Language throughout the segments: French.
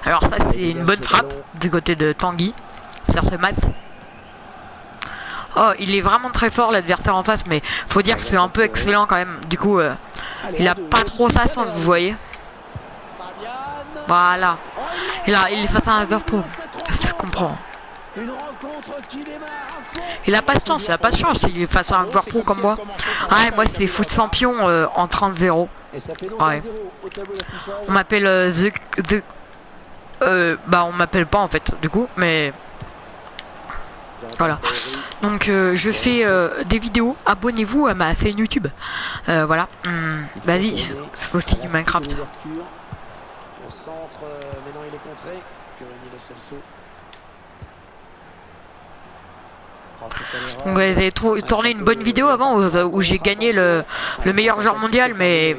Alors ça c'est une bonne frappe du côté de Tanguy. Faire ce match. Oh, il est vraiment très fort l'adversaire en face, mais faut dire que c'est un peu excellent quand même. Du coup, il a pas trop sa chance, vous voyez. Voilà. Il est face à un Liverpool. Je comprends. Il a pas de chance, il a pas de chance. Il est face à un joueur pro comme moi. Ah, moi c'est foot champion en 30-0. Ouais. On m'appelle bah on m'appelle pas en fait du coup, mais voilà. Donc je fais des vidéos. Abonnez-vous à ma chaîne YouTube. Voilà. Vas-y, c'est aussi du Minecraft. Au centre, maintenant il est contré. Giovanni Lo Celso. Donc j'ai tourné une bonne vidéo avant où j'ai gagné le meilleur joueur mondial, mais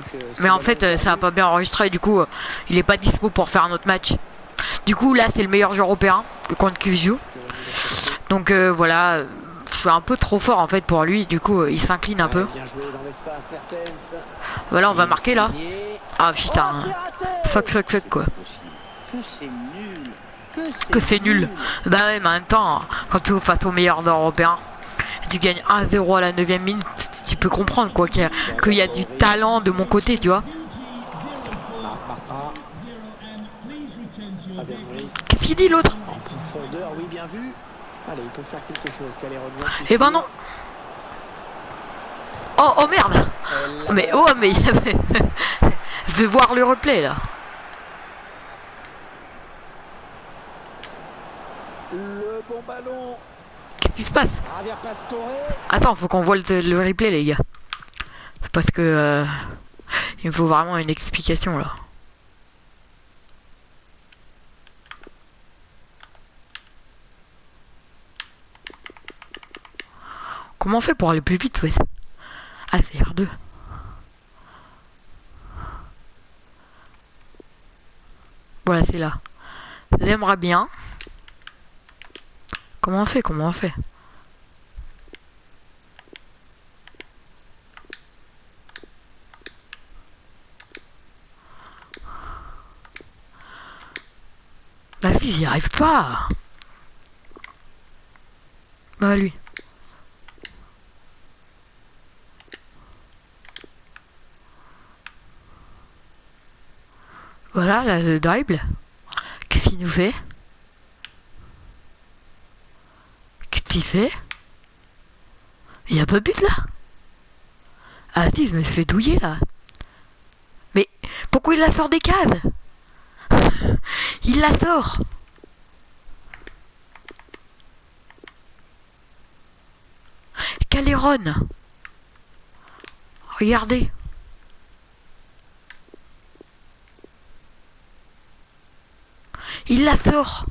en fait ça a pas bien enregistré. Du coup il est pas dispo pour faire un autre match. Du coup là c'est le meilleur joueur européen contre QView. Donc voilà, je suis un peu trop fort en fait pour lui. Du coup il s'incline un peu. Voilà, on va marquer là. Ah putain, fuck quoi. Que c'est nul. Bah ouais, mais en même temps, quand tu face au meilleur européen, tu gagnes 1-0 à la 9ème minute, tu peux comprendre quoi, qu'il y a du talent de mon côté, tu vois. Qu'est-ce qu'il dit l'autre? En profondeur, oui, bien vu. Allez, il peut faire quelque chose. Eh ben non. Oh merde. Mais il y avait... Je vais voir le replay là. Le bon ballon. Qu'est-ce qui se passe? Attends, faut qu'on voit le replay les gars. Parce que il me faut vraiment une explication là. Comment on fait pour aller plus vite, ouais? Ah, c'est R2. Voilà, c'est là. J'aimerais bien. Comment on fait? Bah si, j'y arrive pas. Bah lui. Voilà, là, le dribble. Qu'est-ce qu'il nous fait? Qu'est-ce qu'il fait? Il y a pas de but là? Ah si, je me suis fait douiller là. Mais pourquoi il la sort des cases? Il la sort. Caléron. Regardez. Il la sort.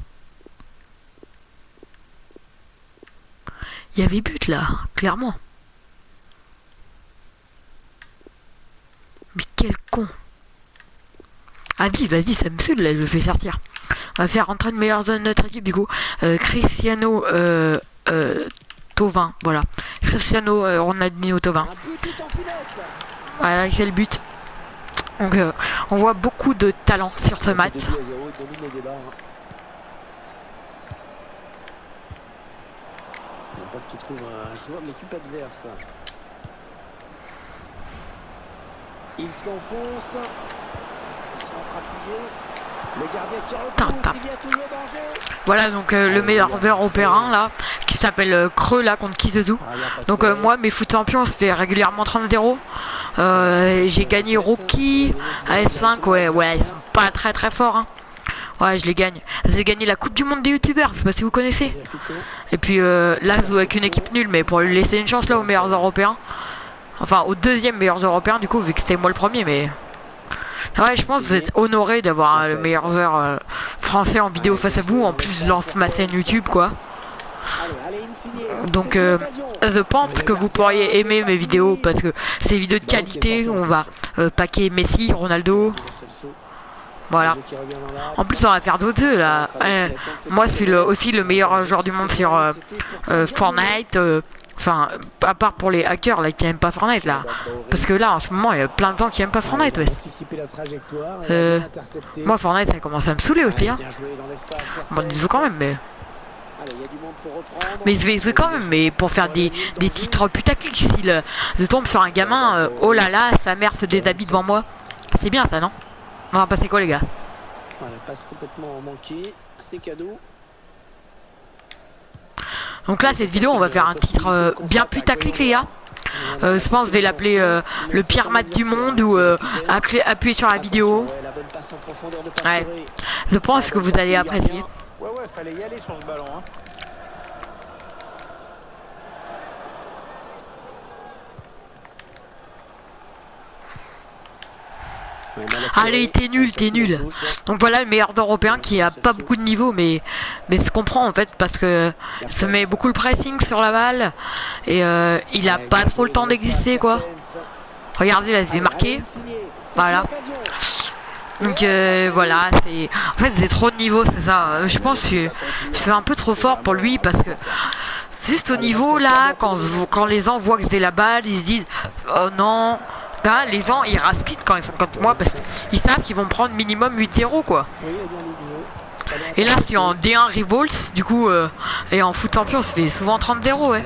Il y avait but là, clairement. Mais quel con. Ah vas-y, ça me saoule là, je le fais sortir. On va faire rentrer le meilleur de notre équipe du coup. Cristiano Thauvin, voilà. Cristiano Ronaldinho Thauvin. Voilà, c'est le but. Donc on voit beaucoup de talent sur ce match. Parce qu'il trouve un joueur de l'équipe adverse. Il s'enfonce. Le gardien qui repousse, il y a toujours danger. Voilà donc le meilleur européen là qui s'appelle Creux là contre Kizezu. Donc moi mes foot champions c'était régulièrement 30-0. J'ai gagné Rocky, AS5, ouais ils sont pas très forts hein. Ouais, je les gagne. J'ai gagné la Coupe du Monde des youtubeurs, je sais pas si vous connaissez. Et puis là, je joue avec une équipe nulle, mais pour lui laisser une chance là aux meilleurs européens. Enfin, aux deuxième meilleurs européens, du coup, vu que c'était moi le premier, mais. Ouais, je pense que vous êtes honoré d'avoir le meilleur joueur français en vidéo face à vous. En plus, je lance ma chaîne YouTube, quoi. Donc, je pense que vous pourriez aimer mes vidéos parce que c'est des vidéos de qualité. On va paquer Messi, Ronaldo. Voilà. En plus, on va faire d'autres jeux là. Moi, je suis aussi le meilleur joueur du monde sur Fortnite. Enfin, à part pour les hackers là qui aiment pas Fortnite là. Parce que là en ce moment il y a plein de gens qui aiment pas Fortnite, ouais. Moi Fortnite ça commence à me saouler aussi, hein. Bon, ils jouent quand même, mais je vais jouer quand même, mais pour faire des titres putaclic. Si je tombe sur un gamin, oh là là, sa mère se déshabille devant moi. C'est bien ça, non? On va passer quoi les gars? Voilà, passe complètement manqué, c'est cadeau. Donc là cette vidéo on va faire un titre bien putaclic les gars. Je pense que je vais l'appeler le pire match du monde ou appuyer sur la vidéo. Ouais, je pense que vous allez apprécier. Ouais, fallait y aller sur ce ballon, hein. Allez, t'es nul. Donc voilà le meilleur d'Européen qui a pas beaucoup de niveau, mais se comprend en fait parce que ça met beaucoup le pressing sur la balle et il a pas trop le temps d'exister quoi. Regardez là, je vais marquer. Voilà. Donc voilà, c'est en fait c'est trop de niveau, c'est ça. Je pense que c'est un peu trop fort pour lui parce que juste au niveau là, quand les gens voient que j'ai la balle, ils se disent oh non. Ben, les gens ils rasquitent quand ils sont contre moi parce qu'ils savent qu'ils vont prendre minimum 8-0 quoi. Et là c'est en D1 Revolts du coup et en foot champion ça fait souvent 30-0 ouais.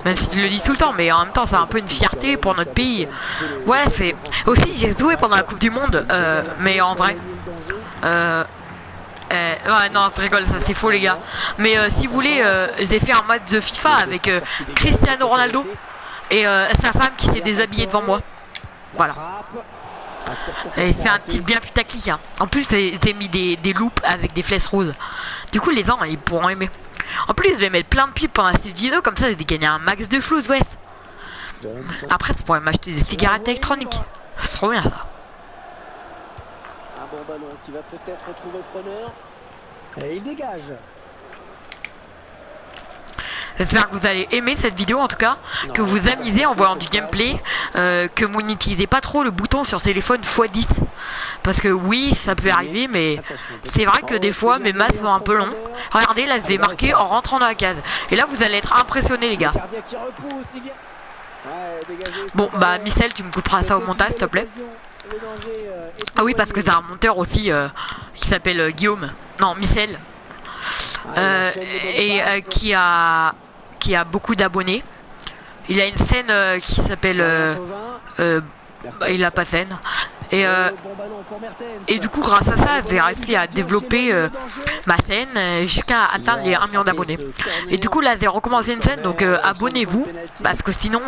Même si je le dis tout le temps, mais en même temps c'est un peu une fierté pour notre pays. Ouais, c'est aussi j'ai joué pendant la Coupe du Monde mais en vrai ouais non je rigole, ça c'est faux les gars. Mais si vous voulez j'ai fait un match de FIFA avec Cristiano Ronaldo et sa femme qui s'est déshabillée devant moi. Voilà. Et c'est un petit bien putaclic hein. En plus j'ai mis des loops avec des flèches roses. Du coup les gens ils pourront aimer. En plus je vais mettre plein de pipes pendant cette vidéo, comme ça je vais gagner un max de floues ouais. Après je pourrais m'acheter des cigarettes électroniques. C'est trop bien ça. Un bon ballon qui va peut-être retrouver preneur. Et il dégage. J'espère que vous allez aimer cette vidéo en tout cas, que vous vous amusez en voyant du gameplay, que vous n'utilisez pas trop le bouton sur téléphone x10. Parce que oui, ça peut arriver, mais c'est vrai que des fois mes maths sont un peu longs. Regardez, là je vais marquer en rentrant dans la case. Et là vous allez être impressionnés les gars. Bon bah Michel, tu me couperas ça au montage s'il te plaît. Ah oui, parce que c'est un monteur aussi qui s'appelle Guillaume. Non, Michel. Et qui a beaucoup d'abonnés. Il a une scène qui s'appelle il a pas scène et du coup grâce à ça j'ai réussi à développer ma scène jusqu'à atteindre les 1 million d'abonnés. Et du coup là j'ai recommencé une scène, donc abonnez-vous parce que sinon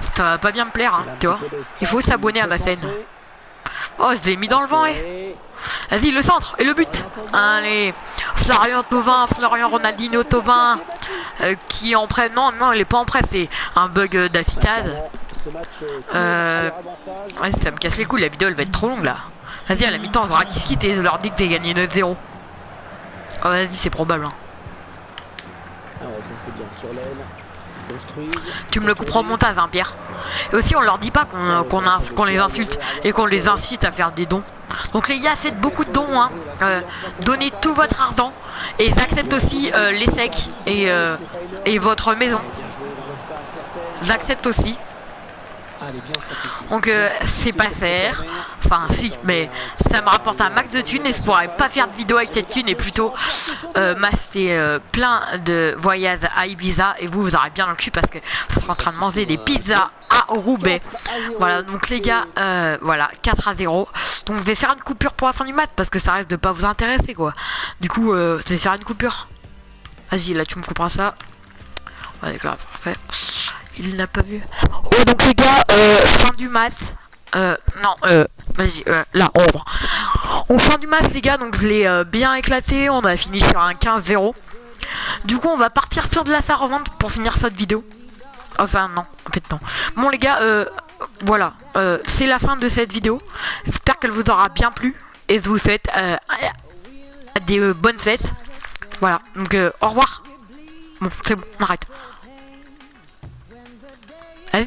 ça va pas bien me plaire hein, tu vois. Il faut s'abonner à ma scène. Oh je l'ai mis dans le vent Vas-y le centre et le but. Allez, Florian Ronaldinho Thauvin qui est en prêt. Non il est pas en prêt, c'est un bug d'affichage. Ouais, ça me casse les couilles, la vidéo elle va être trop longue là. Vas-y à la mi-temps on aura qui se quitte et je leur dis que t'es gagné 9-0. Oh vas-y c'est probable hein. Ah ouais, ça c'est bien sur l'aile. Tu me le couperas au montage hein Pierre. Et aussi on leur dit pas qu'on les insulte et qu'on les incite à faire des dons. Donc les gars faites beaucoup de dons hein. Donnez tout votre argent. Et j'accepte aussi les secs et votre maison. J'accepte aussi. Donc c'est pas faire. Enfin si, mais ça me rapporte un max de thunes et je pourrais pas faire de vidéo avec cette thune et plutôt m'acheter plein de voyages à Ibiza. Et vous aurez bien le cul parce que vous serez en train de manger des pizzas à Roubaix. Voilà donc les gars, voilà 4-0. Donc je vais faire une coupure pour la fin du match parce que ça risque de pas vous intéresser quoi. Du coup je vais faire une coupure. Vas-y là tu me couperas ça. Ouais d'accord, parfait. Il n'a pas vu. Oh donc les gars, fin du match. Non, vas-y, là, on fin du match les gars, donc je l'ai bien éclaté. On a fini sur un 15-0. Du coup on va partir sur de la revente pour finir cette vidéo. Enfin non, en fait non. Bon les gars, voilà, c'est la fin de cette vidéo. J'espère qu'elle vous aura bien plu. Et je vous souhaite des bonnes fêtes. Voilà, donc au revoir. Bon, c'est bon, on arrête. Allez,